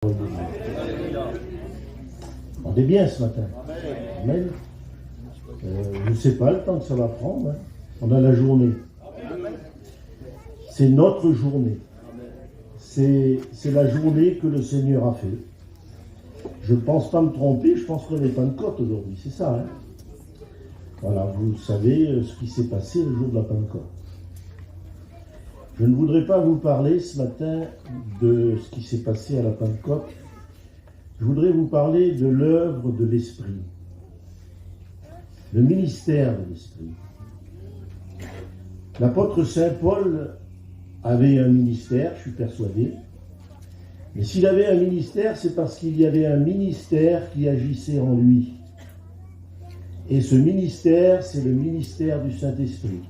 On est bien ce matin. Amen. Je ne sais pas le temps que ça va prendre. On a la journée. C'est notre journée. C'est la journée que le Seigneur a fait. Je ne pense pas me tromper, je pense qu'on n'est pas de Pentecôte aujourd'hui, c'est ça. Hein, voilà, vous savez ce qui s'est passé le jour de la Pentecôte. Je ne voudrais pas vous parler ce matin de ce qui s'est passé à la Pentecôte. Je voudrais vous parler de l'œuvre de l'Esprit, le ministère de l'Esprit. L'apôtre Saint Paul avait un ministère, je suis persuadé. Mais s'il avait un ministère, c'est parce qu'il y avait un ministère qui agissait en lui. Et ce ministère, c'est le ministère du Saint-Esprit.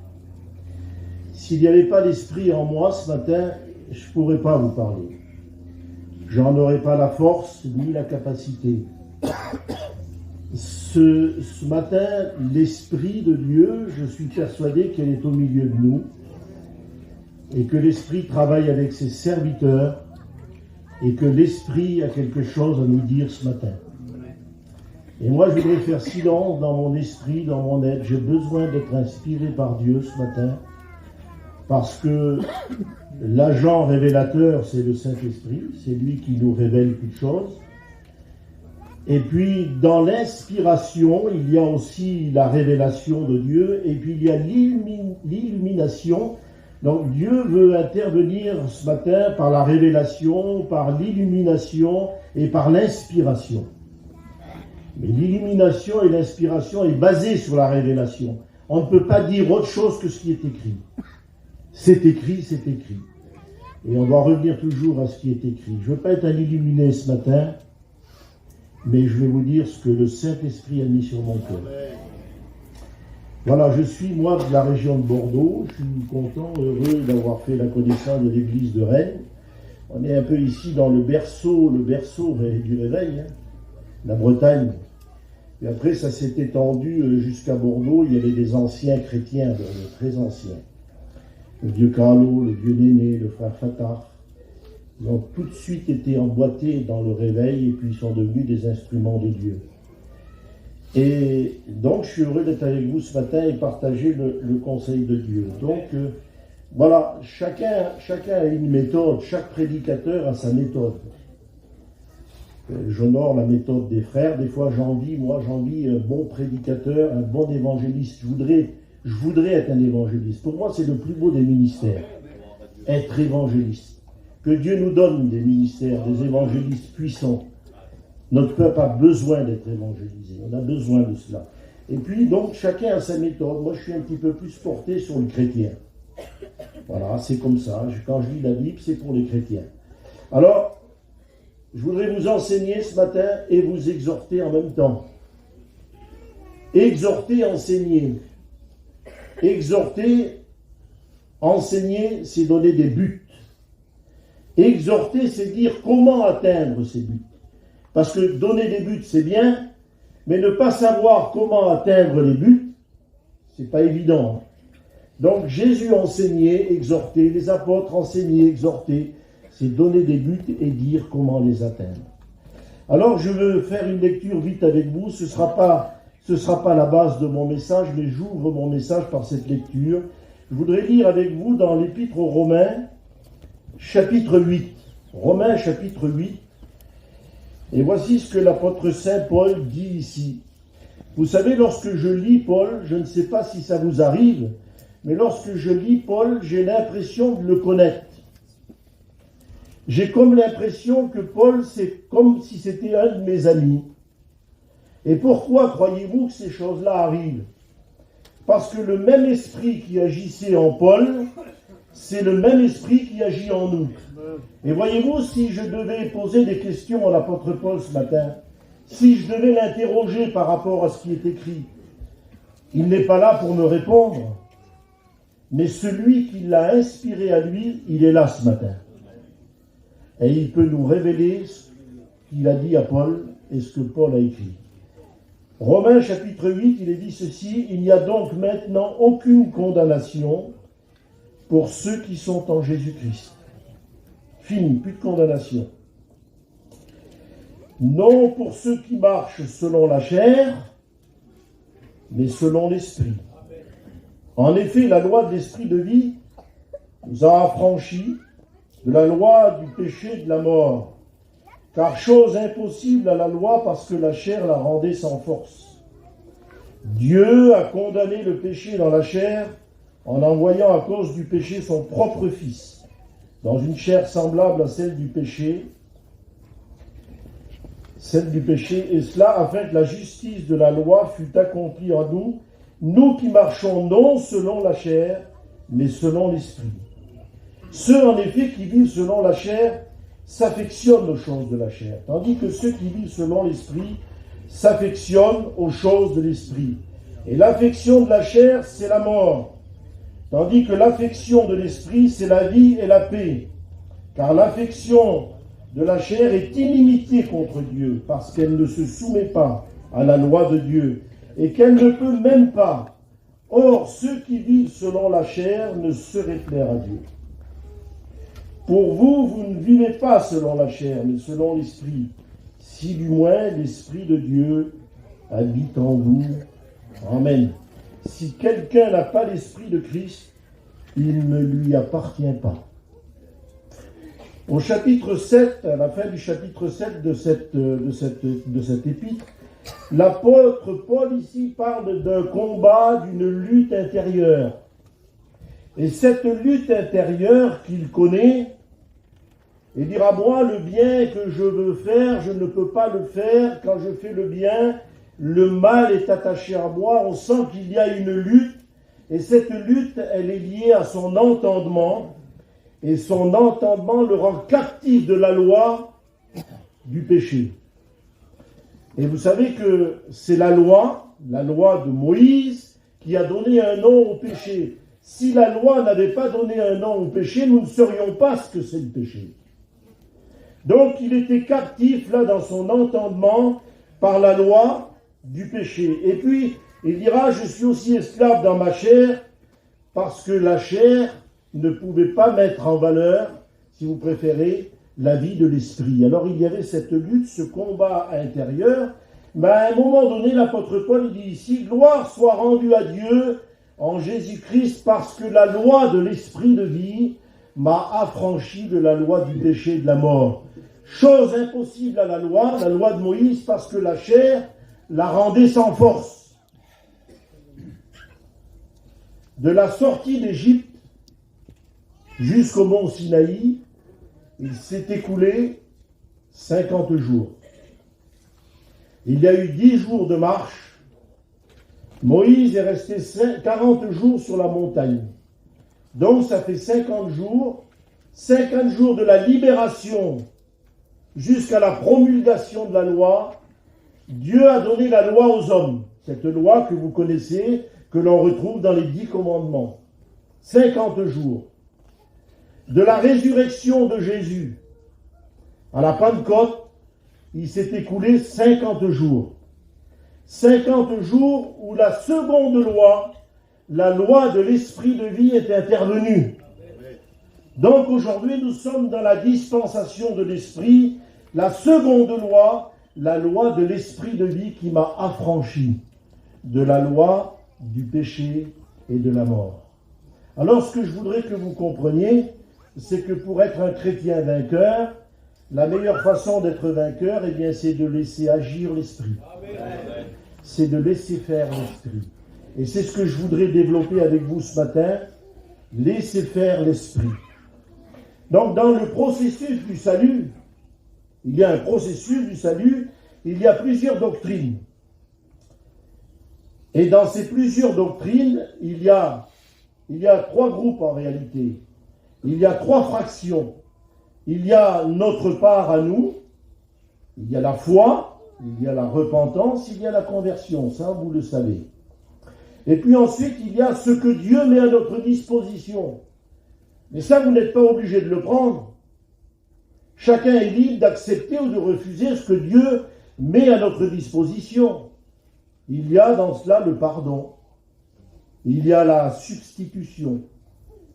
S'il n'y avait pas l'Esprit en moi ce matin, je ne pourrais pas vous parler. J'en aurais pas la force ni la capacité. Ce matin, l'Esprit de Dieu, je suis persuadé qu'elle est au milieu de nous et que l'Esprit travaille avec ses serviteurs et que l'Esprit a quelque chose à nous dire ce matin. Et moi, je voudrais faire silence dans mon esprit, dans mon être. J'ai besoin d'être inspiré par Dieu ce matin parce que l'agent révélateur, c'est le Saint-Esprit, c'est lui qui nous révèle toutes choses. Et puis, dans l'inspiration, il y a aussi la révélation de Dieu, et puis il y a l'illumination. Donc, Dieu veut intervenir ce matin par la révélation, par l'illumination et par l'inspiration. Mais l'illumination et l'inspiration est basée sur la révélation. On ne peut pas dire autre chose que ce qui est écrit. C'est écrit, c'est écrit. Et on doit revenir toujours à ce qui est écrit. Je ne veux pas être un illuminé ce matin, mais je vais vous dire ce que le Saint-Esprit a mis sur mon cœur. Voilà, je suis moi de la région de Bordeaux. Je suis content, heureux d'avoir fait la connaissance de l'église de Rennes. On est un peu ici dans le berceau du réveil, hein, la Bretagne. Et après, ça s'est étendu jusqu'à Bordeaux. Il y avait des anciens chrétiens, très anciens. Le vieux Carlo, le vieux Néné, le frère Fatah. Ils ont tout de suite été emboîtés dans le réveil et puis ils sont devenus des instruments de Dieu. Et donc, je suis heureux d'être avec vous ce matin et partager le conseil de Dieu. Donc, voilà, chacun a une méthode, chaque prédicateur a sa méthode. J'honore la méthode des frères. Des fois, j'envie un bon prédicateur, un bon évangéliste. Je voudrais être un évangéliste. Pour moi, c'est le plus beau des ministères, être évangéliste. Que Dieu nous donne des ministères, des évangélistes puissants. Notre peuple a besoin d'être évangélisé. On a besoin de cela. Et puis, donc, chacun a sa méthode. Moi, je suis un petit peu plus porté sur le chrétien. Voilà, c'est comme ça. Quand je lis la Bible, c'est pour les chrétiens. Alors, je voudrais vous enseigner ce matin et vous exhorter en même temps. Exhorter, enseigner. Exhorter, enseigner, c'est donner des buts. Exhorter, c'est dire comment atteindre ces buts. Parce que donner des buts, c'est bien, mais ne pas savoir comment atteindre les buts, c'est pas évident. Donc Jésus enseignait, exhortait, les apôtres enseignaient, exhortaient, c'est donner des buts et dire comment les atteindre. Alors je veux faire une lecture vite avec vous, ce sera pas la base de mon message, mais j'ouvre mon message par cette lecture. Je voudrais lire avec vous dans l'Épître aux Romains, chapitre 8. Romains, chapitre 8. Et voici ce que l'apôtre Saint Paul dit ici. Vous savez, lorsque je lis Paul, je ne sais pas si ça vous arrive, mais lorsque je lis Paul, j'ai l'impression de le connaître. J'ai comme l'impression que Paul, c'est comme si c'était un de mes amis. Et pourquoi croyez-vous que ces choses-là arrivent? Parce que le même esprit qui agissait en Paul, c'est le même esprit qui agit en nous. Et voyez-vous, si je devais poser des questions à l'apôtre Paul ce matin, si je devais l'interroger par rapport à ce qui est écrit, il n'est pas là pour me répondre, mais celui qui l'a inspiré à lui, il est là ce matin. Et il peut nous révéler ce qu'il a dit à Paul et ce que Paul a écrit. Romains chapitre 8, il est dit ceci, « Il n'y a donc maintenant aucune condamnation pour ceux qui sont en Jésus-Christ. » Fini, plus de condamnation. non pour ceux qui marchent selon la chair, mais selon l'esprit. En effet, la loi de l'esprit de vie nous a affranchis de la loi du péché et de la mort, car chose impossible à la loi parce que la chair la rendait sans force. Dieu a condamné le péché dans la chair en envoyant à cause du péché son propre Fils, dans une chair semblable à celle du péché, et cela afin que la justice de la loi fût accomplie en nous, nous qui marchons non selon la chair, mais selon l'esprit. Ceux en effet qui vivent selon la chair s'affectionnent aux choses de la chair, tandis que ceux qui vivent selon l'esprit s'affectionnent aux choses de l'esprit. Et l'affection de la chair, c'est la mort, tandis que l'affection de l'esprit, c'est la vie et la paix. Car l'affection de la chair est inimitié contre Dieu, parce qu'elle ne se soumet pas à la loi de Dieu, et qu'elle ne peut même pas. Or, ceux qui vivent selon la chair ne sauraient plaire à Dieu. Pour vous, vous ne vivez pas selon la chair, mais selon l'esprit, si du moins l'esprit de Dieu habite en vous. Amen. Si quelqu'un n'a pas l'esprit de Christ, il ne lui appartient pas. Au chapitre 7, à la fin du chapitre 7 de cette épître, l'apôtre Paul ici parle d'un combat, d'une lutte intérieure. Et cette lutte intérieure qu'il connaît, il dira, moi, le bien que je veux faire, je ne peux pas le faire. Quand je fais le bien, le mal est attaché à moi. On sent qu'il y a une lutte. Et cette lutte, elle est liée à son entendement. Et son entendement le rend captif de la loi du péché. Et vous savez que c'est la loi de Moïse, qui a donné un nom au péché. Si la loi n'avait pas donné un nom au péché, nous ne saurions pas ce que c'est le péché. Donc il était captif là dans son entendement par la loi du péché. Et puis il dira, je suis aussi esclave dans ma chair, parce que la chair ne pouvait pas mettre en valeur, si vous préférez, la vie de l'esprit. Alors il y avait cette lutte, ce combat intérieur, mais à un moment donné, l'apôtre Paul dit ici, gloire soit rendue à Dieu en Jésus-Christ, parce que la loi de l'esprit de vie m'a affranchi de la loi du péché et de la mort. Chose impossible à la loi de Moïse, parce que la chair la rendait sans force. De la sortie d'Égypte jusqu'au mont Sinaï, il s'est écoulé 50 jours. Il y a eu 10 jours de marche. Moïse est resté 40 jours sur la montagne. Donc ça fait 50 jours de la libération jusqu'à la promulgation de la loi. Dieu a donné la loi aux hommes, cette loi que vous connaissez, que l'on retrouve dans les 10 commandements. 50 jours. De la résurrection de Jésus à la Pentecôte, il s'est écoulé 50 jours. 50 jours où la seconde loi, la loi de l'esprit de vie, est intervenue. Donc aujourd'hui, nous sommes dans la dispensation de l'esprit, la seconde loi, la loi de l'esprit de vie qui m'a affranchi de la loi du péché et de la mort. Alors ce que je voudrais que vous compreniez, c'est que pour être un chrétien vainqueur, la meilleure façon d'être vainqueur, eh bien, c'est de laisser agir l'esprit. Amen. C'est de laisser faire l'esprit. Et c'est ce que je voudrais développer avec vous ce matin, laisser faire l'esprit. Donc dans le processus du salut, il y a un processus du salut, il y a plusieurs doctrines. Et dans ces plusieurs doctrines, il y a 3 groupes en réalité. Il y a 3 fractions. Il y a notre part à nous, il y a la foi, il y a la repentance, il y a la conversion, ça vous le savez. Et puis ensuite, il y a ce que Dieu met à notre disposition. Mais ça, vous n'êtes pas obligé de le prendre. Chacun est libre d'accepter ou de refuser ce que Dieu met à notre disposition. Il y a dans cela le pardon. Il y a la substitution.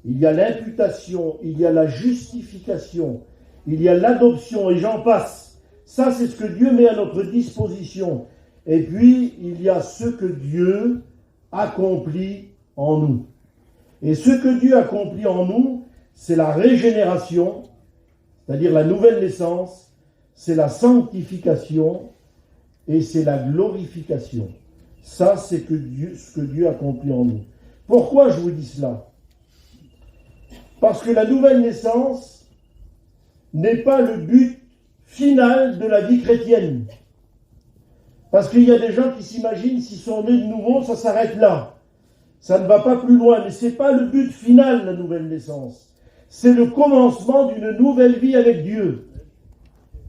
Il y a l'imputation. Il y a la justification. Il y a l'adoption et j'en passe. Ça, c'est ce que Dieu met à notre disposition. Et puis, il y a ce que Dieu accomplit en nous. Et ce que Dieu accomplit en nous, c'est la régénération, c'est-à-dire la nouvelle naissance, c'est la sanctification et c'est la glorification. Ça, c'est ce que Dieu accomplit en nous. Pourquoi je vous dis cela? Parce que la nouvelle naissance n'est pas le but final de la vie chrétienne. Parce qu'il y a des gens qui s'imaginent, s'ils sont nés de nouveau, ça s'arrête là. Ça ne va pas plus loin, mais ce n'est pas le but final, la nouvelle naissance. C'est le commencement d'une nouvelle vie avec Dieu.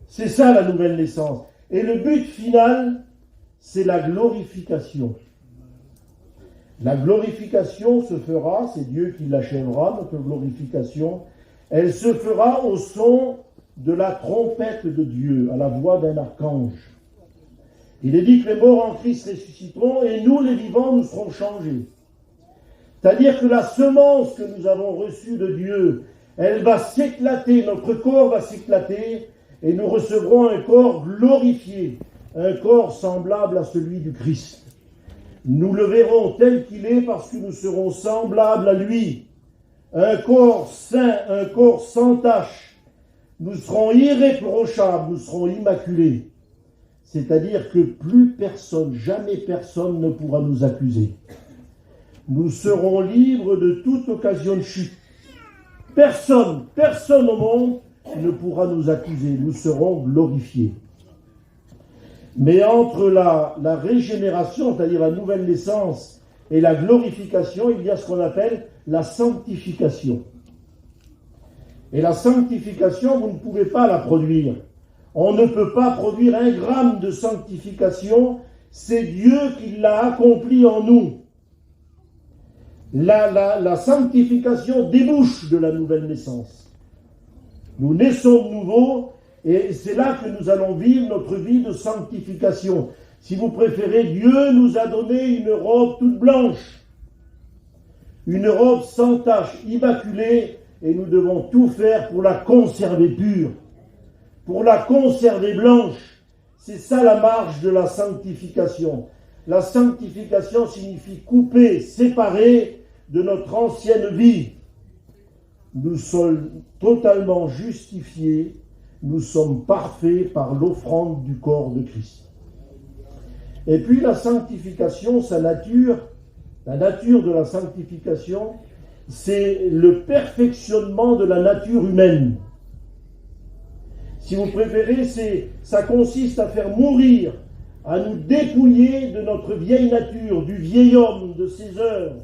C'est ça la nouvelle naissance. Et le but final, c'est la glorification. La glorification se fera, c'est Dieu qui l'achèvera, notre glorification. Elle se fera au son de la trompette de Dieu, à la voix d'un archange. Il est dit que les morts en Christ ressusciteront et nous, les vivants, nous serons changés. C'est-à-dire que la semence que nous avons reçue de Dieu, elle va s'éclater, notre corps va s'éclater et nous recevrons un corps glorifié, un corps semblable à celui du Christ. Nous le verrons tel qu'il est parce que nous serons semblables à lui. Un corps saint, un corps sans tache. Nous serons irréprochables, nous serons immaculés. C'est-à-dire que plus personne, jamais personne ne pourra nous accuser. Nous serons libres de toute occasion de chute. Personne au monde ne pourra nous accuser. Nous serons glorifiés. Mais entre la régénération, c'est-à-dire la nouvelle naissance, et la glorification, il y a ce qu'on appelle la sanctification. Et la sanctification, vous ne pouvez pas la produire. On ne peut pas produire 1 gramme de sanctification, c'est Dieu qui l'a accompli en nous. La sanctification débouche de la nouvelle naissance. Nous naissons de nouveau, et c'est là que nous allons vivre notre vie de sanctification. Si vous préférez, Dieu nous a donné une robe toute blanche, une robe sans tache, immaculée, et nous devons tout faire pour la conserver pure, pour la conserver blanche. C'est ça la marche de la sanctification. La sanctification signifie couper, séparer de notre ancienne vie. Nous sommes totalement justifiés, nous sommes parfaits par l'offrande du corps de Christ. Et puis la sanctification, sa nature, la nature de la sanctification, c'est le perfectionnement de la nature humaine. Si vous préférez, ça consiste à faire mourir, à nous dépouiller de notre vieille nature, du vieil homme, de ses œuvres.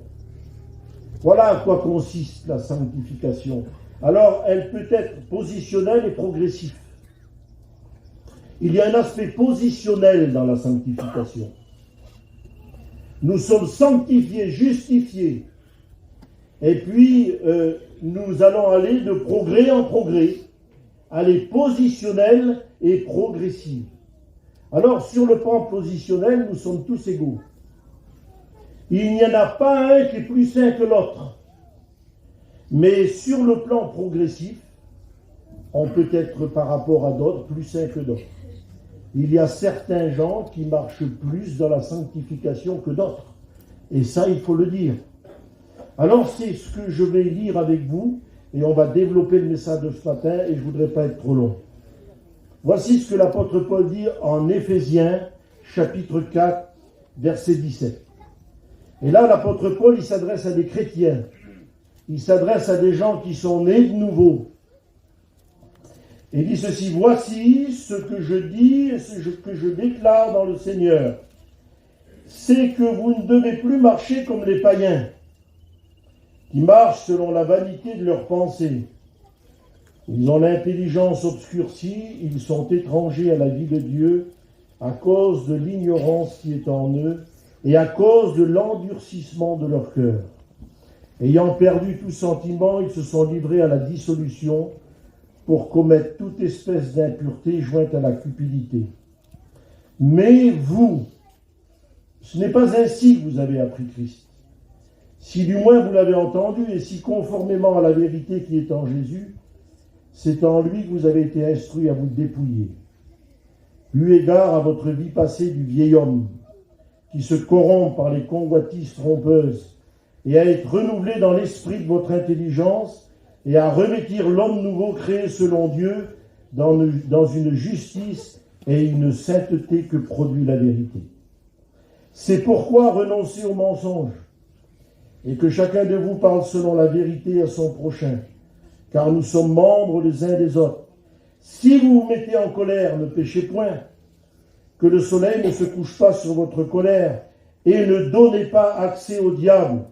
Voilà à quoi consiste la sanctification. Alors, elle peut être positionnelle et progressive. Il y a un aspect positionnel dans la sanctification. Nous sommes sanctifiés, justifiés. Et puis, nous allons aller de progrès en progrès. Elle est positionnelle et progressive. Alors, sur le plan positionnel, nous sommes tous égaux. Il n'y en a pas un qui est plus saint que l'autre. Mais sur le plan progressif, on peut être par rapport à d'autres plus saint que d'autres. Il y a certains gens qui marchent plus dans la sanctification que d'autres. Et ça, il faut le dire. Alors, c'est ce que je vais lire avec vous. Et on va développer le message de ce matin et je ne voudrais pas être trop long. Voici ce que l'apôtre Paul dit en Éphésiens, chapitre 4, verset 17. Et là, l'apôtre Paul, il s'adresse à des chrétiens. Il s'adresse à des gens qui sont nés de nouveau. Et il dit ceci: voici ce que je dis et ce que je déclare dans le Seigneur. C'est que vous ne devez plus marcher comme les païens, qui marchent selon la vanité de leurs pensées. Ils ont l'intelligence obscurcie, ils sont étrangers à la vie de Dieu à cause de l'ignorance qui est en eux et à cause de l'endurcissement de leur cœur. Ayant perdu tout sentiment, ils se sont livrés à la dissolution pour commettre toute espèce d'impureté jointe à la cupidité. Mais vous, ce n'est pas ainsi que vous avez appris Christ. Si du moins vous l'avez entendu, et si conformément à la vérité qui est en Jésus, c'est en lui que vous avez été instruits à vous dépouiller. eu égard à votre vie passée du vieil homme, qui se corrompt par les convoitises trompeuses, et à être renouvelé dans l'esprit de votre intelligence, et à revêtir l'homme nouveau créé selon Dieu, dans une justice et une sainteté que produit la vérité. C'est pourquoi renoncez au mensonge, et que chacun de vous parle selon la vérité à son prochain, car nous sommes membres les uns des autres. Si vous vous mettez en colère, ne péchez point, que le soleil ne se couche pas sur votre colère, et ne donnez pas accès au diable.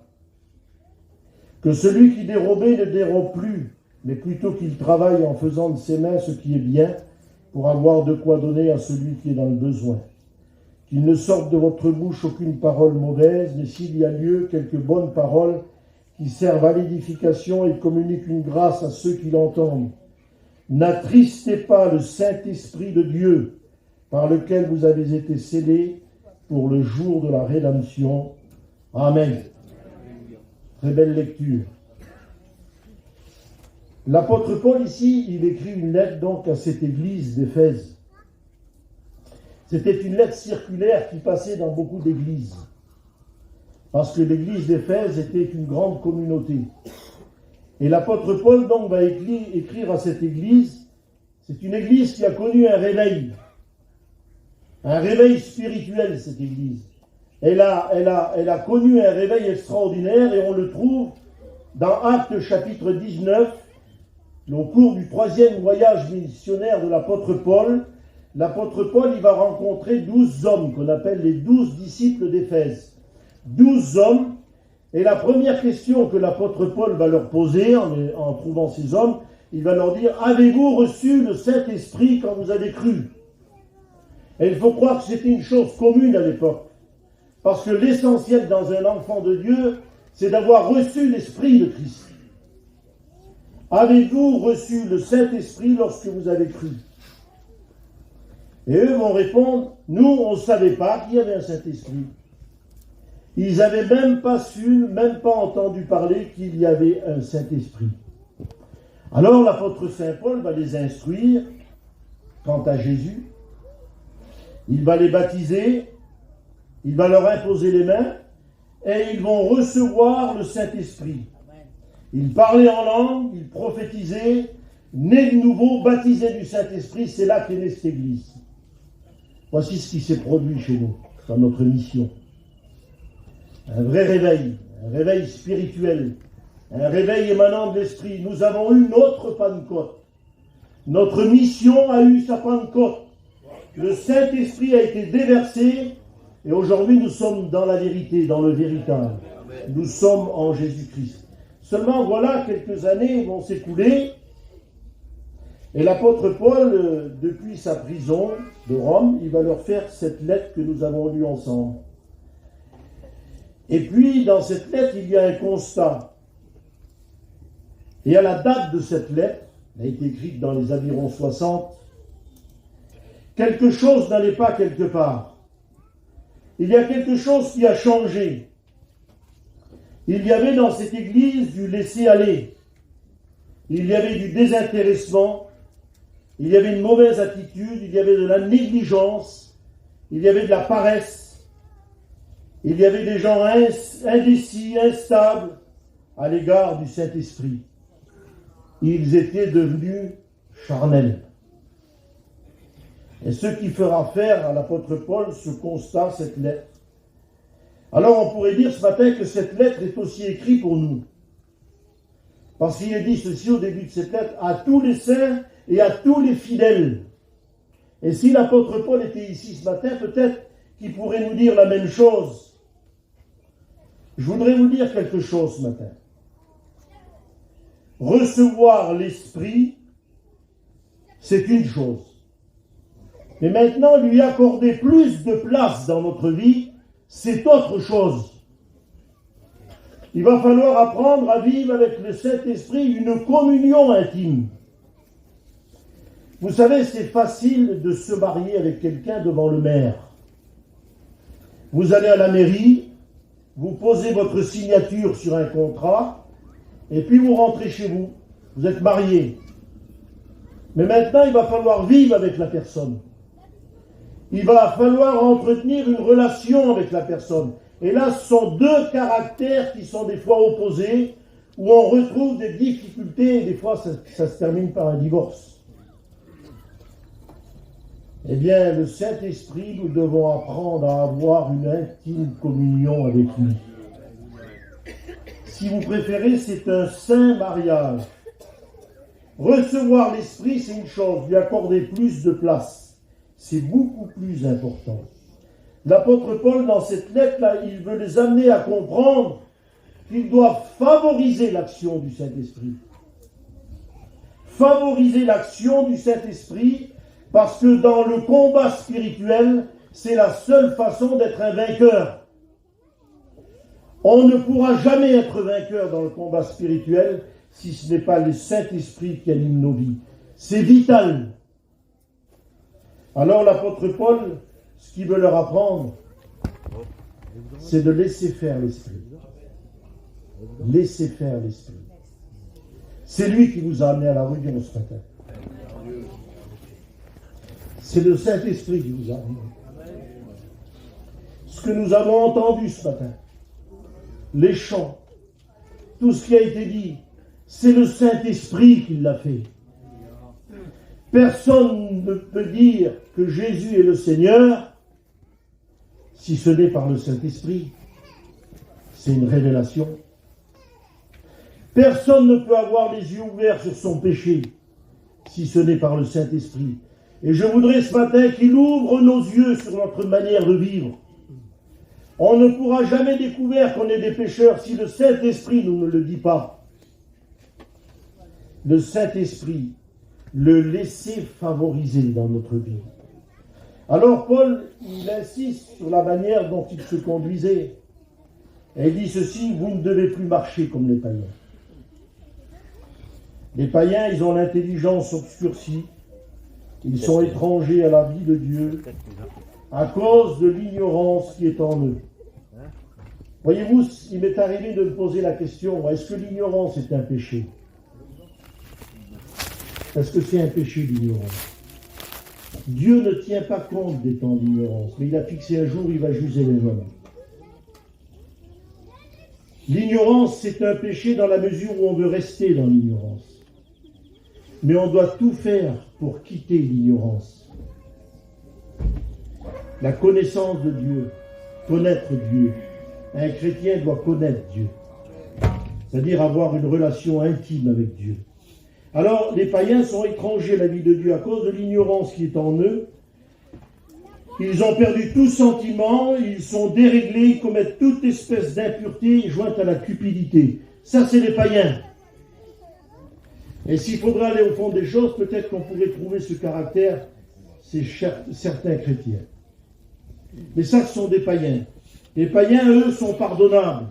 Que celui qui dérobait ne dérobe plus, mais plutôt qu'il travaille en faisant de ses mains ce qui est bien, pour avoir de quoi donner à celui qui est dans le besoin. Qu'il ne sorte de votre bouche aucune parole mauvaise, mais s'il y a lieu, quelques bonnes paroles qui servent à l'édification et communiquent une grâce à ceux qui l'entendent. N'attristez pas le Saint-Esprit de Dieu, par lequel vous avez été scellés pour le jour de la rédemption. Amen. Très belle lecture. L'apôtre Paul ici, il écrit une lettre donc à cette église d'Éphèse. C'était une lettre circulaire qui passait dans beaucoup d'églises. Parce que l'église d'Éphèse était une grande communauté. Et l'apôtre Paul donc va écrire à cette église. C'est une église qui a connu un réveil spirituel, cette église. Elle a connu un réveil extraordinaire et on le trouve dans Actes chapitre 19, au cours du 3e voyage missionnaire de l'apôtre Paul. L'apôtre Paul, il va rencontrer 12 hommes qu'on appelle les 12 disciples d'Éphèse. 12 hommes, et la première question que l'apôtre Paul va leur poser en trouvant ces hommes, il va leur dire: avez-vous reçu le Saint-Esprit quand vous avez cru? Et il faut croire que c'était une chose commune à l'époque. Parce que l'essentiel dans un enfant de Dieu, c'est d'avoir reçu l'Esprit de Christ. Avez-vous reçu le Saint-Esprit lorsque vous avez cru? Et eux vont répondre: nous, on ne savait pas qu'il y avait un Saint-Esprit. Ils n'avaient même pas entendu parler qu'il y avait un Saint-Esprit. Alors l'apôtre Saint Paul va les instruire quant à Jésus. Il va les baptiser, il va leur imposer les mains, et ils vont recevoir le Saint-Esprit. Ils parlaient en langue, ils prophétisaient, nés de nouveau, baptisés du Saint-Esprit, c'est là qu'est née cette église. Voici ce qui s'est produit chez nous, dans notre mission. Un vrai réveil, un réveil spirituel, un réveil émanant de l'Esprit. Nous avons eu notre Pentecôte. Notre mission a eu sa Pentecôte. Le Saint-Esprit a été déversé, et aujourd'hui nous sommes dans la vérité, dans le véritable. Nous sommes en Jésus-Christ. Seulement, voilà, quelques années vont s'écouler, et l'apôtre Paul, depuis sa prison de Rome, il va leur faire cette lettre que nous avons lue ensemble. Et puis, dans cette lettre, il y a un constat. Et à la date de cette lettre, elle a été écrite dans les environs 60, quelque chose n'allait pas quelque part. Il y a quelque chose qui a changé. Il y avait dans cette église du laisser-aller. Il y avait du désintéressement. Il y avait une mauvaise attitude. Il y avait de la négligence. Il y avait de la paresse. Il y avait des gens indécis, instables à l'égard du Saint-Esprit. Ils étaient devenus charnels. Et ce qui fera faire à l'apôtre Paul ce constat, cette lettre. Alors on pourrait dire ce matin que cette lettre est aussi écrite pour nous. Parce qu'il est dit ceci au début de cette lettre: à tous les saints et à tous les fidèles. Et si l'apôtre Paul était ici ce matin, peut-être qu'il pourrait nous dire la même chose. Je voudrais vous dire quelque chose ce matin. Recevoir l'Esprit, c'est une chose. Mais maintenant, lui accorder plus de place dans notre vie, c'est autre chose. Il va falloir apprendre à vivre avec le Saint-Esprit une communion intime. Vous savez, c'est facile de se marier avec quelqu'un devant le maire. Vous allez à la mairie, vous posez votre signature sur un contrat, et puis vous rentrez chez vous. Vous êtes marié. Mais maintenant, il va falloir vivre avec la personne. Il va falloir entretenir une relation avec la personne. Et là, ce sont deux caractères qui sont des fois opposés, où on retrouve des difficultés, et des fois ça se termine par un divorce. Eh bien, le Saint-Esprit, nous devons apprendre à avoir une intime communion avec lui. Si vous préférez, c'est un saint mariage. Recevoir l'Esprit, c'est une chose, lui accorder plus de place, c'est beaucoup plus important. L'apôtre Paul, dans cette lettre-là, il veut les amener à comprendre qu'ils doivent favoriser l'action du Saint-Esprit. Favoriser l'action du Saint-Esprit, parce que dans le combat spirituel, c'est la seule façon d'être un vainqueur. On ne pourra jamais être vainqueur dans le combat spirituel si ce n'est pas le Saint-Esprit qui anime nos vies. C'est vital. Alors l'apôtre Paul, ce qu'il veut leur apprendre, c'est de laisser faire l'Esprit. Laissez faire l'Esprit. C'est lui qui vous a amené à la rue ce matin. C'est le Saint-Esprit qui vous a amené. Ce que nous avons entendu ce matin, les chants, tout ce qui a été dit, c'est le Saint-Esprit qui l'a fait. Personne ne peut dire que Jésus est le Seigneur si ce n'est par le Saint-Esprit. C'est une révélation. Personne ne peut avoir les yeux ouverts sur son péché si ce n'est par le Saint-Esprit. Et je voudrais ce matin qu'il ouvre nos yeux sur notre manière de vivre. On ne pourra jamais découvrir qu'on est des pécheurs si le Saint-Esprit nous ne le dit pas. Le Saint-Esprit, le laisser favoriser dans notre vie. Alors Paul, il insiste sur la manière dont il se conduisait. Et il dit ceci, vous ne devez plus marcher comme les païens. Les païens, ils ont l'intelligence obscurcie. Ils sont étrangers à la vie de Dieu à cause de l'ignorance qui est en eux. Voyez-vous, il m'est arrivé de me poser la question, est-ce que l'ignorance est un péché? Est-ce que c'est un péché l'ignorance? Dieu ne tient pas compte des temps d'ignorance, mais il a fixé un jour où il va juger les hommes. L'ignorance, c'est un péché dans la mesure où on veut rester dans l'ignorance. Mais on doit tout faire pour quitter l'ignorance. La connaissance de Dieu, connaître Dieu. Un chrétien doit connaître Dieu. C'est-à-dire avoir une relation intime avec Dieu. Alors, les païens sont étrangers à la vie de Dieu à cause de l'ignorance qui est en eux. Ils ont perdu tout sentiment, ils sont déréglés, ils commettent toute espèce d'impureté jointe à la cupidité. Ça, c'est les païens. Et s'il faudra aller au fond des choses, peut-être qu'on pourrait trouver ce caractère chez certains chrétiens. Mais ça, ce sont des païens. Les païens, eux, sont pardonnables.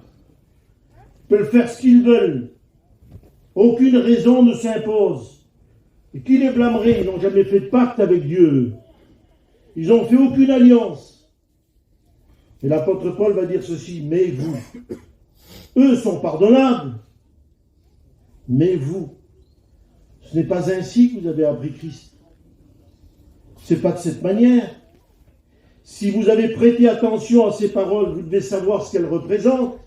Ils peuvent faire ce qu'ils veulent. Aucune raison ne s'impose. Et qui les blâmerait? Ils n'ont jamais fait de pacte avec Dieu. Ils n'ont fait aucune alliance. Et l'apôtre Paul va dire ceci, mais vous, eux sont pardonnables, mais vous, ce n'est pas ainsi que vous avez appris Christ. Ce n'est pas de cette manière. Si vous avez prêté attention à ces paroles, vous devez savoir ce qu'elles représentent.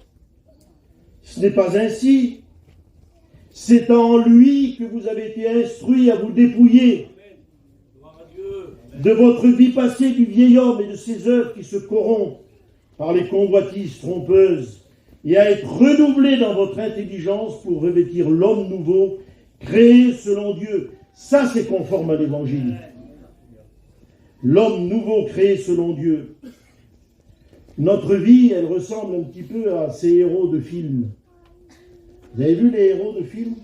Ce n'est pas ainsi. C'est en lui que vous avez été instruits à vous dépouiller de votre vie passée du vieil homme et de ses œuvres qui se corrompent par les convoitises trompeuses et à être renouvelés dans votre intelligence pour revêtir l'homme nouveau créé selon Dieu. Ça, c'est conforme à l'Évangile. L'homme nouveau créé selon Dieu. Notre vie, elle ressemble un petit peu à ces héros de films. Vous avez vu les héros de films?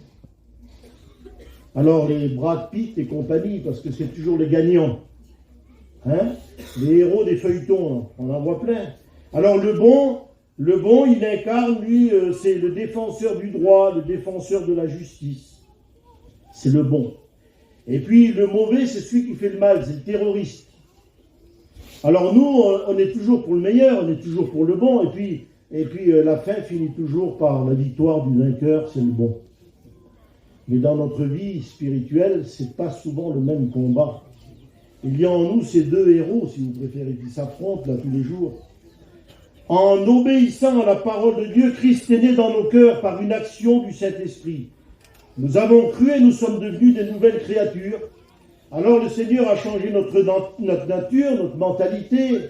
Alors les Brad Pitt et compagnie, parce que c'est toujours les gagnants. Hein? Les héros des feuilletons, on en voit plein. Alors le bon, il incarne, lui, c'est le défenseur du droit, le défenseur de la justice. C'est le bon. Et puis le mauvais, c'est celui qui fait le mal, c'est le terroriste. Alors nous, on est toujours pour le meilleur, on est toujours pour le bon, et puis la fin finit toujours par la victoire du vainqueur, c'est le bon. Mais dans notre vie spirituelle, c'est pas souvent le même combat. Il y a en nous ces deux héros, si vous préférez, qui s'affrontent là tous les jours. En obéissant à la parole de Dieu, Christ est né dans nos cœurs par une action du Saint-Esprit. Nous avons cru et nous sommes devenus des nouvelles créatures. Alors le Seigneur a changé notre nature, notre mentalité.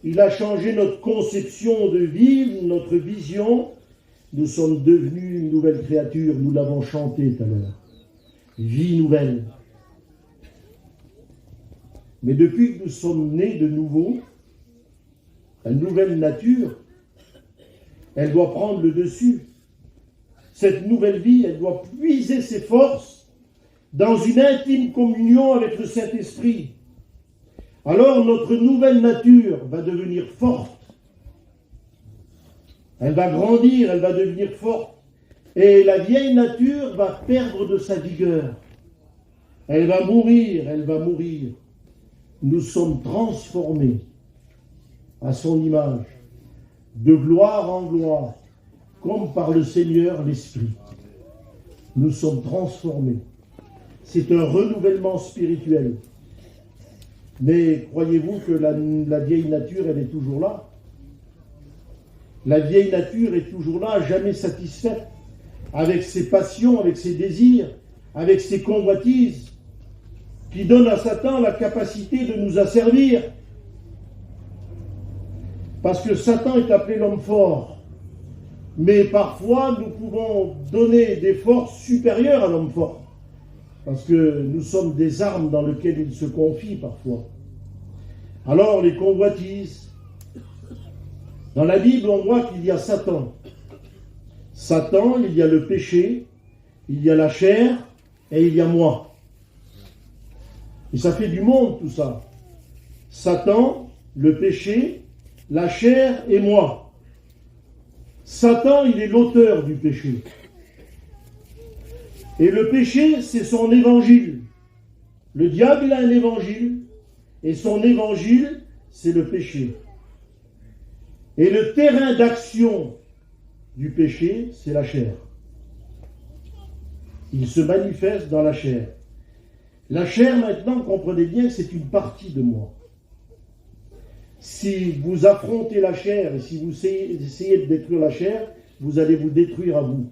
Il a changé notre conception de vivre, notre vision. Nous sommes devenus une nouvelle créature. Nous l'avons chanté tout à l'heure. Vie nouvelle. Mais depuis que nous sommes nés de nouveau, la nouvelle nature, elle doit prendre le dessus. Cette nouvelle vie, elle doit puiser ses forces dans une intime communion avec le Saint-Esprit. Alors notre nouvelle nature va devenir forte. Elle va grandir, elle va devenir forte. Et la vieille nature va perdre de sa vigueur. Elle va mourir, elle va mourir. Nous sommes transformés à son image, de gloire en gloire, comme par le Seigneur l'Esprit. Nous sommes transformés. C'est un renouvellement spirituel. Mais croyez-vous que la vieille nature, elle est toujours là? La vieille nature est toujours là, jamais satisfaite, avec ses passions, avec ses désirs, avec ses convoitises, qui donnent à Satan la capacité de nous asservir. Parce que Satan est appelé l'homme fort. Mais parfois, nous pouvons donner des forces supérieures à l'homme fort. Parce que nous sommes des armes dans lesquelles il se confie parfois. Alors, les convoitises. Dans la Bible, on voit qu'il y a Satan. Satan, il y a le péché, il y a la chair, et il y a moi. Et ça fait du monde, tout ça. Satan, le péché, la chair et moi. Satan, il est l'auteur du péché. Et le péché, c'est son évangile. Le diable, il a un évangile. Et son évangile, c'est le péché. Et le terrain d'action du péché, c'est la chair. Il se manifeste dans la chair. La chair, maintenant, comprenez bien que c'est une partie de moi. Si vous affrontez la chair et si vous essayez de détruire la chair, vous allez vous détruire à vous.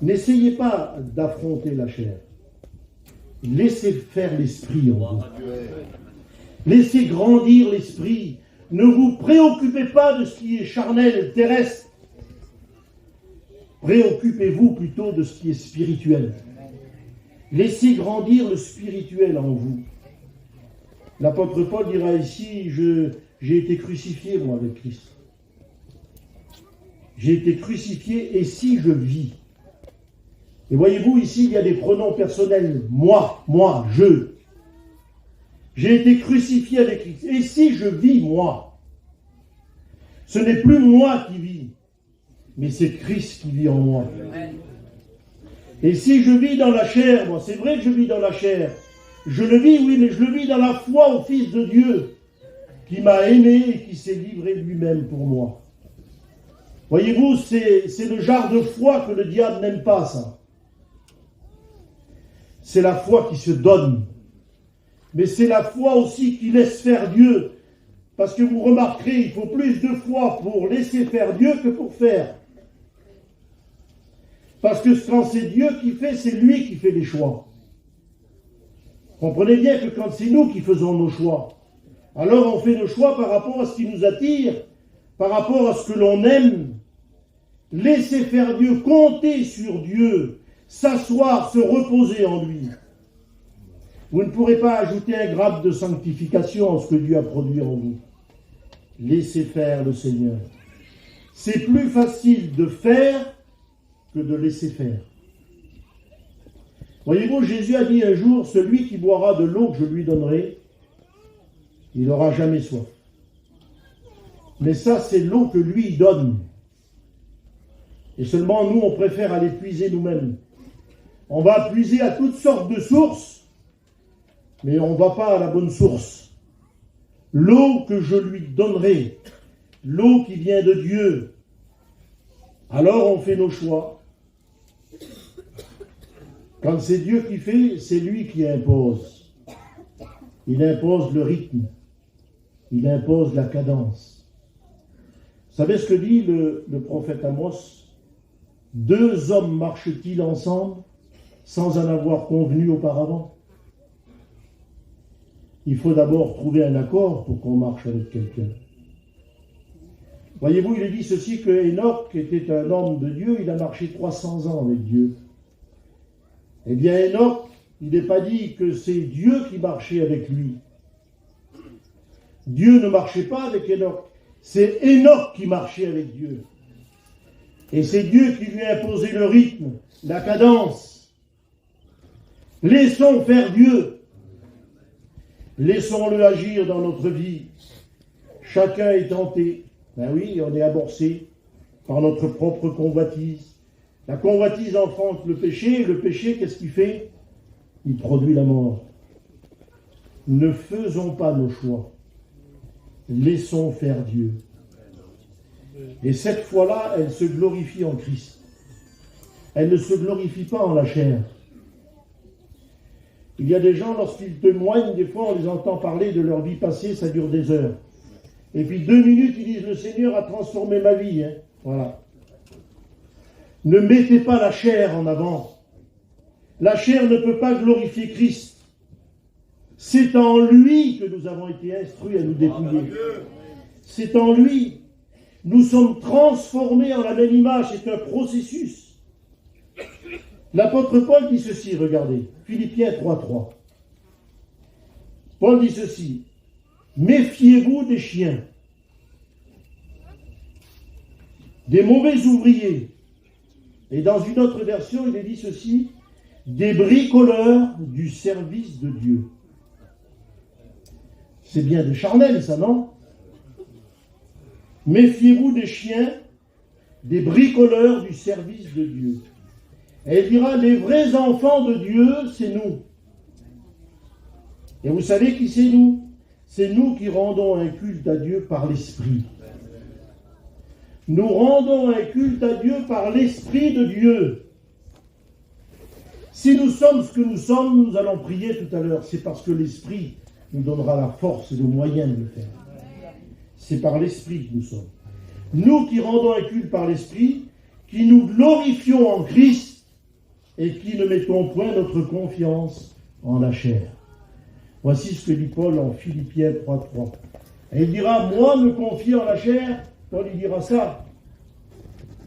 N'essayez pas d'affronter la chair. Laissez faire l'esprit en vous. Laissez grandir l'esprit. Ne vous préoccupez pas de ce qui est charnel, terrestre. Préoccupez-vous plutôt de ce qui est spirituel. Laissez grandir le spirituel en vous. L'apôtre Paul dira ici, j'ai été crucifié, moi, avec Christ. J'ai été crucifié, et si je vis. Et voyez-vous, ici, il y a des pronoms personnels. Moi, je. J'ai été crucifié avec Christ. Et si je vis, moi. Ce n'est plus moi qui vis, mais c'est Christ qui vit en moi. Et si je vis dans la chair, moi, c'est vrai que je vis dans la chair. Je le vis, oui, mais je le vis dans la foi au Fils de Dieu, qui m'a aimé et qui s'est livré lui-même pour moi. Voyez-vous, c'est le genre de foi que le diable n'aime pas, ça. C'est la foi qui se donne. Mais c'est la foi aussi qui laisse faire Dieu. Parce que vous remarquerez, il faut plus de foi pour laisser faire Dieu que pour faire. Parce que quand c'est Dieu qui fait, c'est lui qui fait les choix. Comprenez bien que quand c'est nous qui faisons nos choix, alors on fait nos choix par rapport à ce qui nous attire, par rapport à ce que l'on aime. Laissez faire Dieu, compter sur Dieu, s'asseoir, se reposer en lui. Vous ne pourrez pas ajouter un grade de sanctification à ce que Dieu a produit en vous. Laissez faire le Seigneur. C'est plus facile de faire que de laisser faire. Voyez-vous, Jésus a dit un jour, celui qui boira de l'eau que je lui donnerai, il n'aura jamais soif. Mais ça, c'est l'eau que lui donne. Et seulement nous, on préfère aller puiser nous-mêmes. On va puiser à toutes sortes de sources, mais on ne va pas à la bonne source. L'eau que je lui donnerai, l'eau qui vient de Dieu. Alors on fait nos choix. Quand c'est Dieu qui fait, c'est lui qui impose. il impose le rythme, il impose la cadence. Vous savez ce que dit le prophète Amos? 2 hommes marchent-ils ensemble sans en avoir convenu auparavant? Il faut d'abord trouver un accord pour qu'on marche avec quelqu'un. Voyez-vous, il est dit ceci, que Enoch était un homme de Dieu, il a marché 300 ans avec Dieu. Eh bien, Enoch, il n'est pas dit que c'est Dieu qui marchait avec lui. Dieu ne marchait pas avec Enoch, c'est Enoch qui marchait avec Dieu. Et c'est Dieu qui lui a imposé le rythme, la cadence. Laissons faire Dieu. Laissons-le agir dans notre vie. Chacun est tenté. Ben oui, on est amorcé par notre propre convoitise. La convoitise enfante le péché, et le péché, qu'est-ce qu'il fait? Il produit la mort. Ne faisons pas nos choix. Laissons faire Dieu. Et cette fois-là, elle se glorifie en Christ. Elle ne se glorifie pas en la chair. Il y a des gens, lorsqu'ils témoignent, des fois on les entend parler de leur vie passée, ça dure des heures. Et puis 2 minutes, ils disent, le Seigneur a transformé ma vie. Voilà. Ne mettez pas la chair en avant. La chair ne peut pas glorifier Christ. C'est en lui que nous avons été instruits à nous dépouiller. C'est en lui. Nous sommes transformés en la même image. C'est un processus. L'apôtre Paul dit ceci, regardez. Philippiens 3:3. Paul dit ceci. Méfiez-vous des chiens, des mauvais ouvriers. Et dans une autre version, il est dit ceci, des bricoleurs du service de Dieu. C'est bien de charnel, ça, non? Méfiez-vous des chiens, des bricoleurs du service de Dieu. Et il dira, les vrais enfants de Dieu, c'est nous. Et vous savez qui c'est nous? C'est nous qui rendons un culte à Dieu par l'Esprit. Nous rendons un culte à Dieu par l'Esprit de Dieu. Si nous sommes ce que nous sommes, nous allons prier tout à l'heure. C'est parce que l'Esprit nous donnera la force et le moyen de le faire. C'est par l'Esprit que nous sommes. Nous qui rendons un culte par l'Esprit, qui nous glorifions en Christ et qui ne mettons point notre confiance en la chair. Voici ce que dit Paul en Philippiens 3:3. Et il dira, moi me confier en la chair, Paul il dira ça.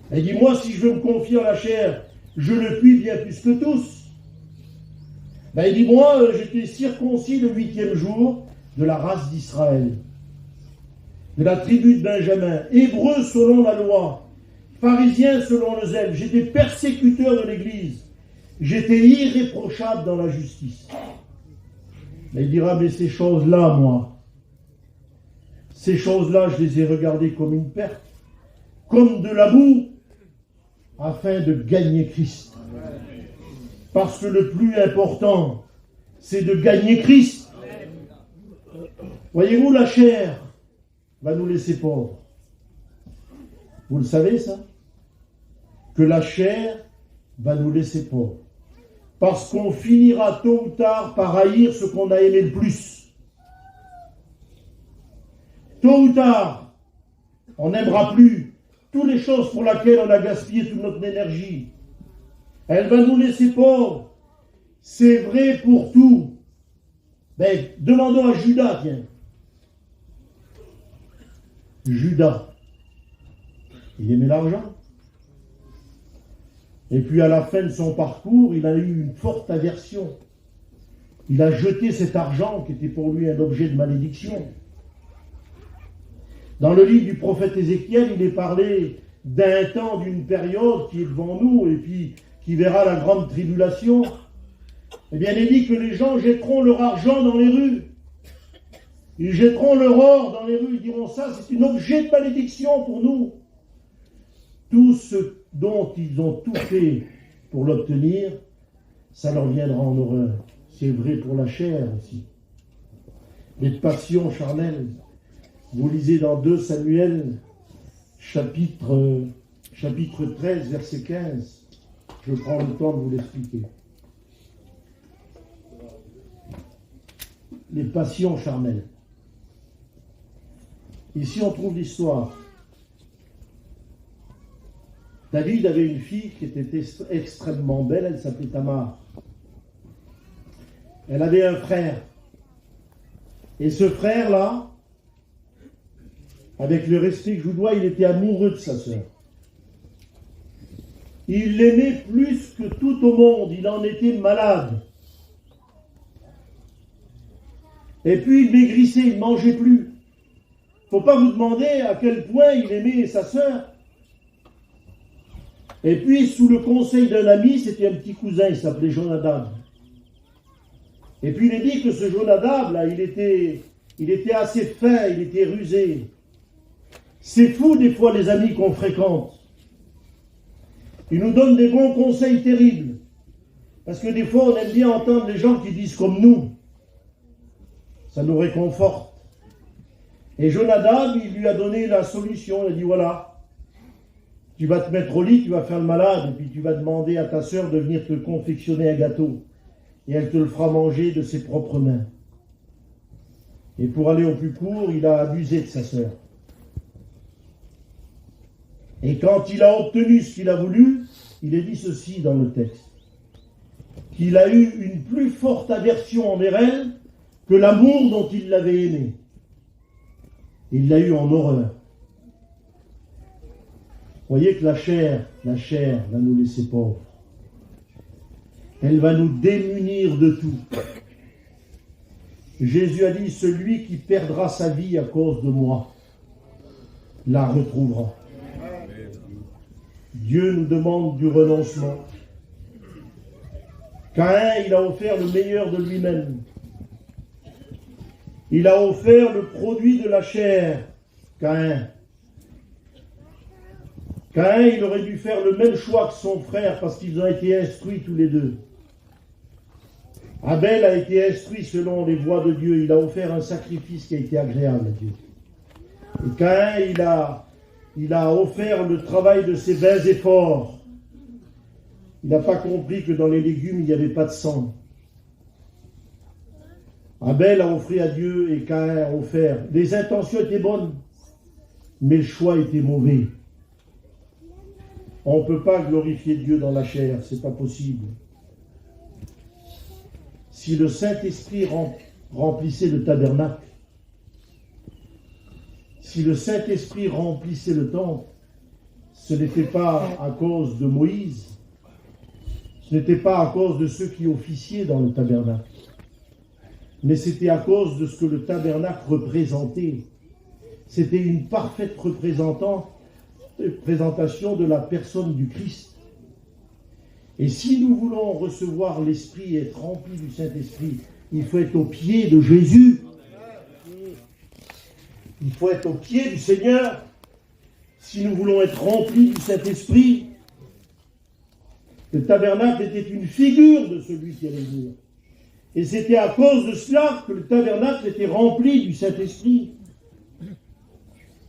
Et il dit, moi si je veux me confier en la chair, je le puis bien plus que tous. Ben, il dit, moi j'étais circoncis le 8e jour de la race d'Israël, de la tribu de Benjamin, hébreu selon la loi, pharisien selon le zèle, j'étais persécuteur de l'Église, j'étais irréprochable dans la justice. Mais il dira, mais ces choses-là, moi, ces choses-là, je les ai regardées comme une perte, comme de la boue, afin de gagner Christ. Parce que le plus important, c'est de gagner Christ. Voyez-vous, la chair va nous laisser pauvres. Vous le savez, ça? Que la chair va nous laisser pauvres. Parce qu'on finira tôt ou tard par haïr ce qu'on a aimé le plus. Tôt ou tard, on n'aimera plus toutes les choses pour lesquelles on a gaspillé toute notre énergie. Elle va nous laisser pauvres. C'est vrai pour tout. Ben, demandons à Judas, tiens. Judas, il aimait l'argent. Et puis à la fin de son parcours, il a eu une forte aversion. Il a jeté cet argent qui était pour lui un objet de malédiction. Dans le livre du prophète Ézéchiel, il est parlé d'un temps, d'une période qui est devant nous et puis qui verra la grande tribulation. Eh bien, il est dit que les gens jetteront leur argent dans les rues. Ils jetteront leur or dans les rues. Ils diront ça, c'est un objet de malédiction pour nous. Tout ce dont ils ont tout fait pour l'obtenir, ça leur viendra en horreur. C'est vrai pour la chair aussi. Les passions charnelles. Vous lisez dans 2 Samuel, chapitre 13, verset 15. Je prends le temps de vous l'expliquer. les passions charnelles. Ici, on trouve l'histoire. David avait une fille qui était extrêmement belle, elle s'appelait Tamar. Elle avait un frère. Et ce frère-là, avec le respect que je vous dois, il était amoureux de sa sœur. Il l'aimait plus que tout au monde, il en était malade. Et puis il maigrissait, il ne mangeait plus. Il ne faut pas vous demander à quel point il aimait sa sœur. Et puis, sous le conseil d'un ami, c'était un petit cousin, il s'appelait Jonadab. Et puis il est dit que ce Jonadab, là, il était assez fin, il était rusé. C'est fou des fois les amis qu'on fréquente. Ils nous donnent des bons conseils terribles. Parce que des fois on aime bien entendre les gens qui disent comme nous. Ça nous réconforte. Et Jonadab, il lui a donné la solution. Il a dit voilà, tu vas te mettre au lit, tu vas faire le malade, et puis tu vas demander à ta sœur de venir te confectionner un gâteau. Et elle te le fera manger de ses propres mains. Et pour aller au plus court, il a abusé de sa sœur. Et quand il a obtenu ce qu'il a voulu, il est dit ceci dans le texte. Qu'il a eu une plus forte aversion envers elle que l'amour dont il l'avait aimée. Il l'a eu en horreur. Vous voyez que la chair va nous laisser pauvres. Elle va nous démunir de tout. Jésus a dit, celui qui perdra sa vie à cause de moi, la retrouvera. Dieu nous demande du renoncement. Caïn, il a offert le meilleur de lui-même. Il a offert le produit de la chair, Caïn. Caïn, il aurait dû faire le même choix que son frère parce qu'ils ont été instruits tous les deux. Abel a été instruit selon les voies de Dieu. Il a offert un sacrifice qui a été agréable à Dieu. Et Caïn, il a offert le travail de ses vains efforts. Il n'a pas compris que dans les légumes, il n'y avait pas de sang. Abel a offert à Dieu et Caïn a offert. Les intentions étaient bonnes, mais le choix était mauvais. On ne peut pas glorifier Dieu dans la chair, c'est pas possible. Si le Saint-Esprit remplissait le tabernacle, si le Saint-Esprit remplissait le temple, ce n'était pas à cause de Moïse, ce n'était pas à cause de ceux qui officiaient dans le tabernacle, mais c'était à cause de ce que le tabernacle représentait. C'était une parfaite représentation de la personne du Christ. Et si nous voulons recevoir l'Esprit et être remplis du Saint-Esprit, il faut être au pied de Jésus. Il faut être au pied du Seigneur. Si nous voulons être remplis du Saint-Esprit, le tabernacle était une figure de celui qui allait venir. Et c'était à cause de cela que le tabernacle était rempli du Saint-Esprit.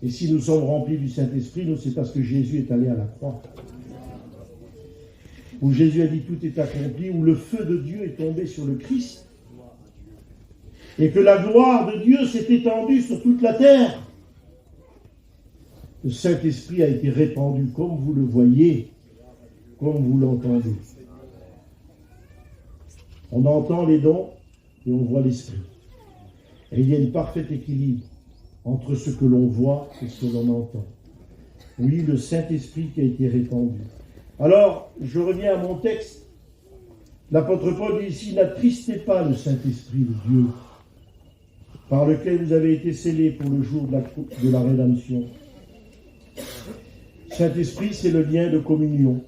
Et si nous sommes remplis du Saint-Esprit, nous, c'est parce que Jésus est allé à la croix. Où Jésus a dit tout est accompli, où le feu de Dieu est tombé sur le Christ. Et que la gloire de Dieu s'est étendue sur toute la terre. Le Saint-Esprit a été répandu comme vous le voyez, comme vous l'entendez. On entend les dons et on voit l'Esprit. Et il y a un parfait équilibre entre ce que l'on voit et ce que l'on entend. Oui, le Saint-Esprit qui a été répandu. Alors, je reviens à mon texte. L'apôtre Paul dit ici, n'attristez pas le Saint-Esprit de Dieu, par lequel vous avez été scellés pour le jour de la rédemption. Saint-Esprit, c'est le lien de communion.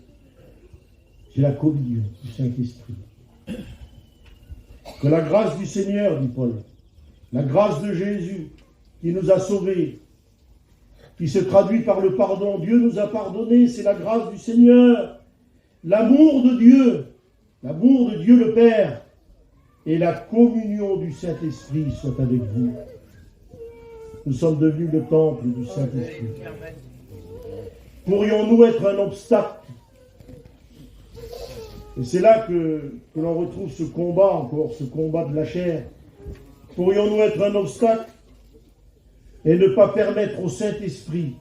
C'est la communion du Saint-Esprit. Que la grâce du Seigneur, dit Paul, la grâce de Jésus, qui nous a sauvés, qui se traduit par le pardon. Dieu nous a pardonné, c'est la grâce du Seigneur. L'amour de Dieu le Père, et la communion du Saint-Esprit soit avec vous. Nous sommes devenus le temple du Saint-Esprit. Pourrions-nous être un obstacle? Et c'est là que l'on retrouve ce combat encore, ce combat de la chair. Pourrions-nous être un obstacle et ne pas permettre au Saint-Esprit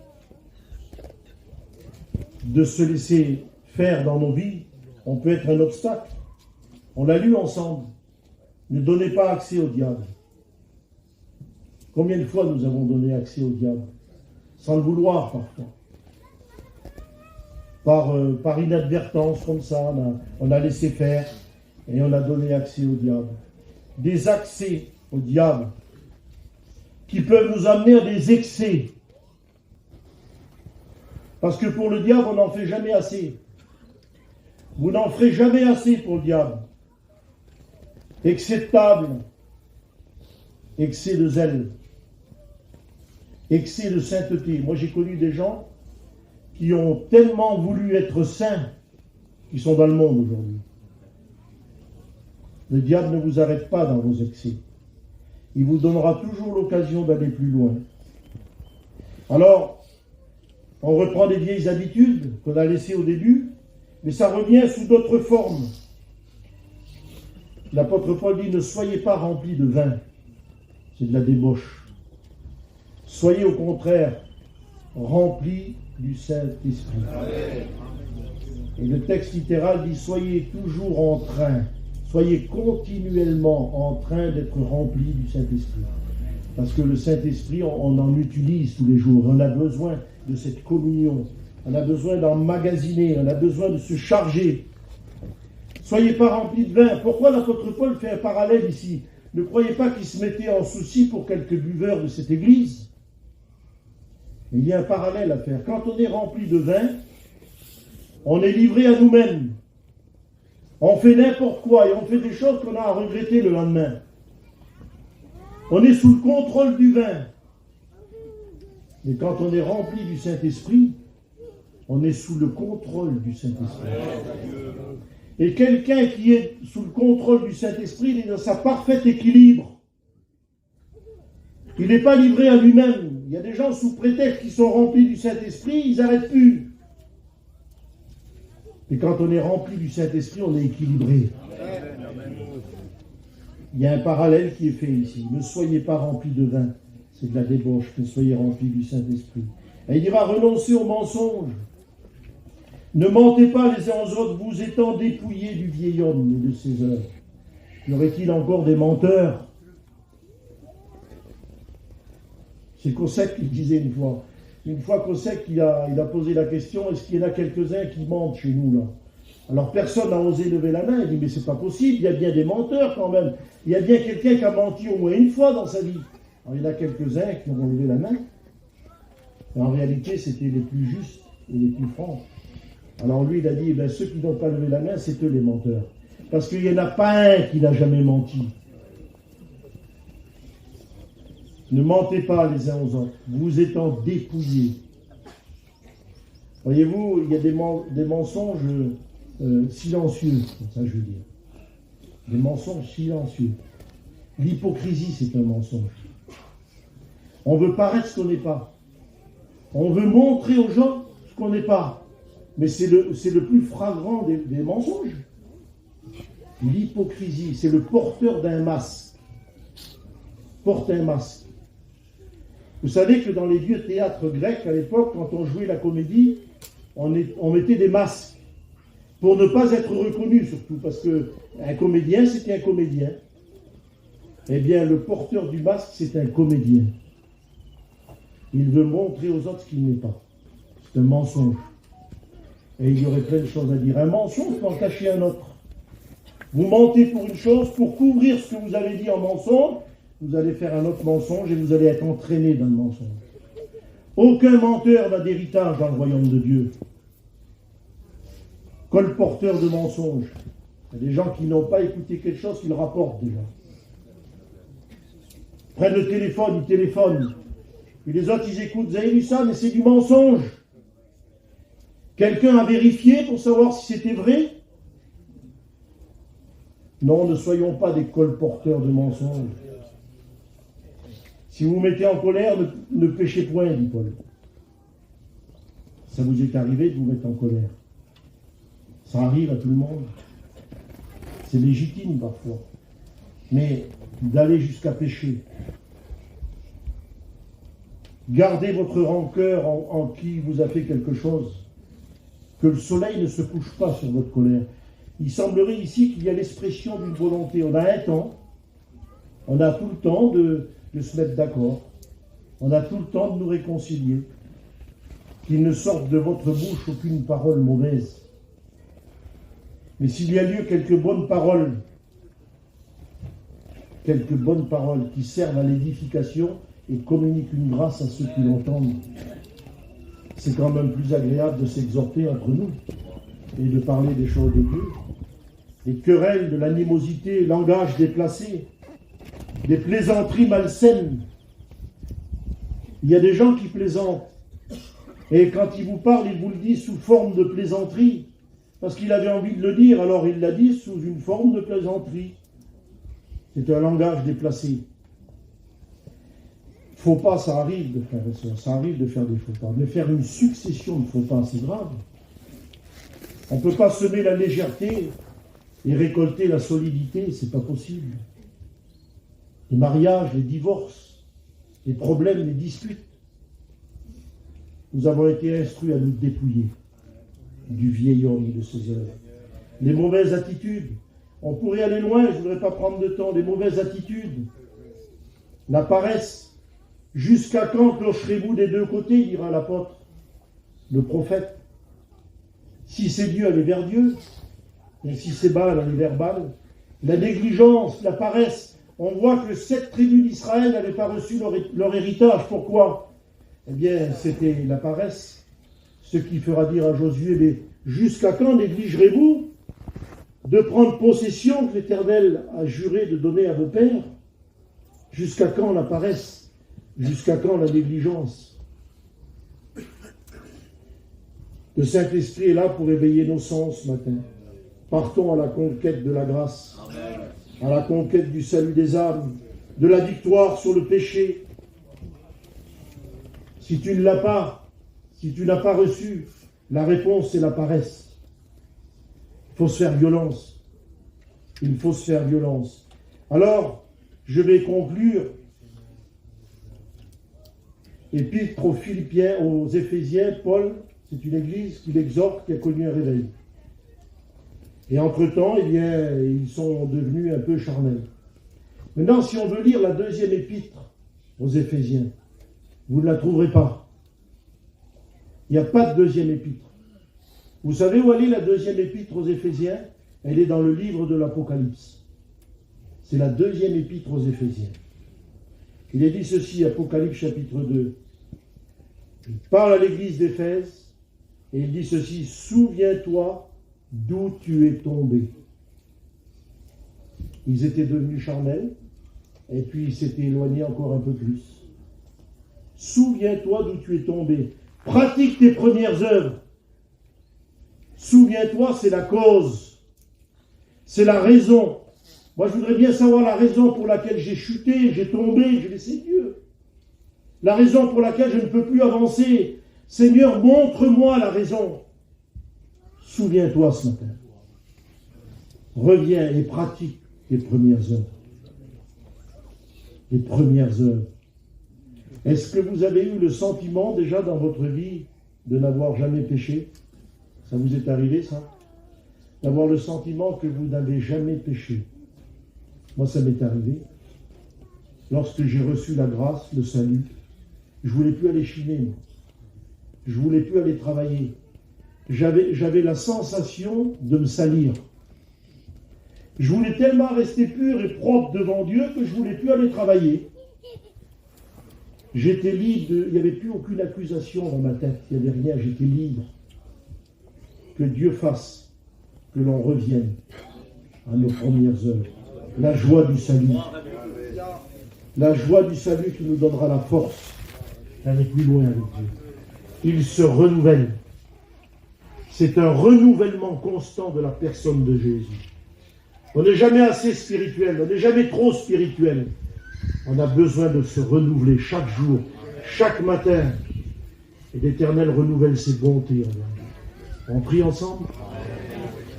de se laisser faire dans nos vies? On peut être un obstacle. On l'a lu ensemble. Ne donnez pas accès au diable. Combien de fois nous avons donné accès au diable? Sans le vouloir parfois. Par inadvertance, comme ça, on a laissé faire et on a donné accès au diable. Des accès au diable qui peuvent nous amener à des excès. Parce que pour le diable, on n'en fait jamais assez. Vous n'en ferez jamais assez pour le diable. Excès de table, excès de zèle, excès de sainteté. Moi, j'ai connu des gens qui ont tellement voulu être saints qu'ils sont dans le monde aujourd'hui. Le diable ne vous arrête pas dans vos excès. Il vous donnera toujours l'occasion d'aller plus loin. Alors, on reprend des vieilles habitudes qu'on a laissées au début, mais ça revient sous d'autres formes. L'apôtre Paul dit, ne soyez pas remplis de vin. C'est de la débauche. Soyez au contraire remplis du Saint-Esprit. Et le texte littéral dit, soyez toujours en train, soyez continuellement en train d'être remplis du Saint-Esprit. Parce que le Saint-Esprit, on en utilise tous les jours. On a besoin de cette communion. On a besoin d'emmagasiner. On a besoin de se charger. Soyez pas remplis de vin. Pourquoi l'apôtre Paul fait un parallèle ici? Ne croyez pas qu'il se mettait en souci pour quelques buveurs de cette église. Il y a un parallèle à faire. Quand on est rempli de vin, on est livré à nous-mêmes. On fait n'importe quoi et on fait des choses qu'on a à regretter le lendemain. On est sous le contrôle du vin. Mais quand on est rempli du Saint-Esprit, on est sous le contrôle du Saint-Esprit. Et quelqu'un qui est sous le contrôle du Saint-Esprit, il est dans sa parfaite équilibre. Il n'est pas livré à lui-même. Il y a des gens sous prétexte qui sont remplis du Saint-Esprit, ils n'arrêtent plus. Et quand on est rempli du Saint-Esprit, on est équilibré. Il y a un parallèle qui est fait ici. Ne soyez pas remplis de vin. C'est de la débauche, mais soyez remplis du Saint-Esprit. Et il dira, renoncez au mensonge. Ne mentez pas les uns aux autres, vous étant dépouillés du vieil homme et de ses œuvres. Y aurait-il encore des menteurs? C'est Cossec qui disait une fois Cossec il a posé la question, est-ce qu'il y en a quelques-uns qui mentent chez nous là? Alors personne n'a osé lever la main, il dit mais c'est pas possible, il y a bien des menteurs quand même, il y a bien quelqu'un qui a menti au moins une fois dans sa vie. Alors il y en a quelques-uns qui ont levé la main, mais en réalité c'était les plus justes et les plus francs. Alors lui il a dit, ceux qui n'ont pas levé la main, c'est eux les menteurs. Parce qu'il n'y en a pas un qui n'a jamais menti. Ne mentez pas les uns aux autres, vous étant dépouillés. Voyez-vous, il y a des mensonges silencieux, comme ça je veux dire. Des mensonges silencieux. L'hypocrisie, c'est un mensonge. On veut paraître ce qu'on n'est pas. On veut montrer aux gens ce qu'on n'est pas. Mais c'est le plus flagrant des mensonges. L'hypocrisie, c'est le porteur d'un masque. Porte un masque. Vous savez que dans les vieux théâtres grecs, à l'époque, quand on jouait la comédie, on mettait des masques. Pour ne pas être reconnu, surtout, parce qu'un comédien, c'était un comédien. Eh bien, le porteur du masque, c'est un comédien. Il veut montrer aux autres ce qu'il n'est pas. C'est un mensonge. Et il y aurait plein de choses à dire. Un mensonge peut en cacher un autre. Vous mentez pour une chose, pour couvrir ce que vous avez dit en mensonge, vous allez faire un autre mensonge et vous allez être entraîné dans le mensonge. Aucun menteur n'a d'héritage dans le royaume de Dieu. Colporteur de mensonges. Il y a des gens qui n'ont pas écouté quelque chose qu'ils rapportent déjà. Ils prennent le téléphone, ils téléphonent. Puis les autres, ils écoutent. Vous avez vu ça, mais c'est du mensonge. Quelqu'un a vérifié pour savoir si c'était vrai? Non, ne soyons pas des colporteurs de mensonges. Si vous vous mettez en colère, ne péchez point, dit Paul. Ça vous est arrivé de vous mettre en colère. Ça arrive à tout le monde. C'est légitime parfois. mais d'aller jusqu'à pécher. Gardez votre rancœur en qui vous a fait quelque chose. Que le soleil ne se couche pas sur votre colère. Il semblerait ici qu'il y a l'expression d'une volonté. On a un temps, on a tout le temps de se mettre d'accord. On a tout le temps de nous réconcilier. Qu'il ne sorte de votre bouche aucune parole mauvaise. Mais s'il y a lieu quelques bonnes paroles qui servent à l'édification et communiquent une grâce à ceux qui l'entendent, c'est quand même plus agréable de s'exhorter entre nous et de parler des choses de Dieu. Les querelles, de l'animosité, langage déplacé, des plaisanteries malsaines. Il y a des gens qui plaisantent. Et quand ils vous parlent, ils vous le disent sous forme de plaisanterie. Parce qu'il avait envie de le dire, alors il l'a dit sous une forme de plaisanterie. C'est un langage déplacé. Faux pas, ça arrive de frères et sœurs, ça arrive de faire des faux pas. Mais faire une succession de faux pas, c'est grave. On ne peut pas semer la légèreté et récolter la solidité, c'est pas possible. Les mariages, les divorces, les problèmes, les disputes. Nous avons été instruits à nous dépouiller du vieil homme et de ses œuvres. Les mauvaises attitudes, on pourrait aller loin, je ne voudrais pas prendre de temps, les mauvaises attitudes, la paresse. Jusqu'à quand clocherez-vous des deux côtés, dira l'apôtre, le prophète. Si c'est Dieu, allez vers Dieu. Et si c'est Baal, allez vers Baal. La négligence, la paresse. On voit que 7 tribus d'Israël n'avaient pas reçu leur héritage. Pourquoi? Eh bien, c'était la paresse. Ce qui fera dire à Josué, mais jusqu'à quand négligerez-vous de prendre possession que l'Éternel a juré de donner à vos pères? Jusqu'à quand la paresse? Jusqu'à quand la négligence? Le Saint-Esprit est là pour éveiller nos sens ce matin. Partons à la conquête de la grâce, à la conquête du salut des âmes, de la victoire sur le péché. Si tu ne l'as pas, si tu n'as pas reçu, la réponse c'est la paresse. Il faut se faire violence. Il faut se faire violence. Alors, je vais conclure. Épître aux Philippiens, aux Éphésiens, Paul, c'est une église qui l'exhorte, qui a connu un réveil. Et entre-temps, eh bien, ils sont devenus un peu charnels. Maintenant, si on veut lire la deuxième épître aux Éphésiens, vous ne la trouverez pas. Il n'y a pas de deuxième épître. Vous savez où elle est, la deuxième épître aux Éphésiens? Elle est dans le livre de l'Apocalypse. C'est la deuxième épître aux Éphésiens. Il est dit ceci, Apocalypse chapitre 2. Il parle à l'église d'Éphèse et il dit ceci, souviens-toi d'où tu es tombé. Ils étaient devenus charnels et puis ils s'étaient éloignés encore un peu plus. Souviens-toi d'où tu es tombé. Pratique tes premières œuvres. Souviens-toi, c'est la cause. C'est la raison. Moi, je voudrais bien savoir la raison pour laquelle j'ai chuté, j'ai tombé, j'ai laissé Dieu. La raison pour laquelle je ne peux plus avancer. Seigneur, montre-moi la raison. Souviens-toi ce matin. Reviens et pratique tes premières œuvres. Les premières œuvres. Est-ce que vous avez eu le sentiment déjà dans votre vie de n'avoir jamais péché? Ça vous est arrivé, ça? D'avoir le sentiment que vous n'avez jamais péché. Moi, ça m'est arrivé. Lorsque j'ai reçu la grâce, le salut, je ne voulais plus aller chiner, moi. Je ne voulais plus aller travailler. J'avais la sensation de me salir. Je voulais tellement rester pur et propre devant Dieu que je ne voulais plus aller travailler. J'étais libre, il n'y avait plus aucune accusation dans ma tête, il n'y avait rien, j'étais libre. Que Dieu fasse que l'on revienne à nos premières œuvres. La joie du salut. La joie du salut qui nous donnera la force d'aller plus loin avec Dieu. Il se renouvelle. C'est un renouvellement constant de la personne de Jésus. On n'est jamais assez spirituel, on n'est jamais trop spirituel. On a besoin de se renouveler chaque jour, chaque matin. Et l'Éternel renouvelle ses bontés. On prie ensemble.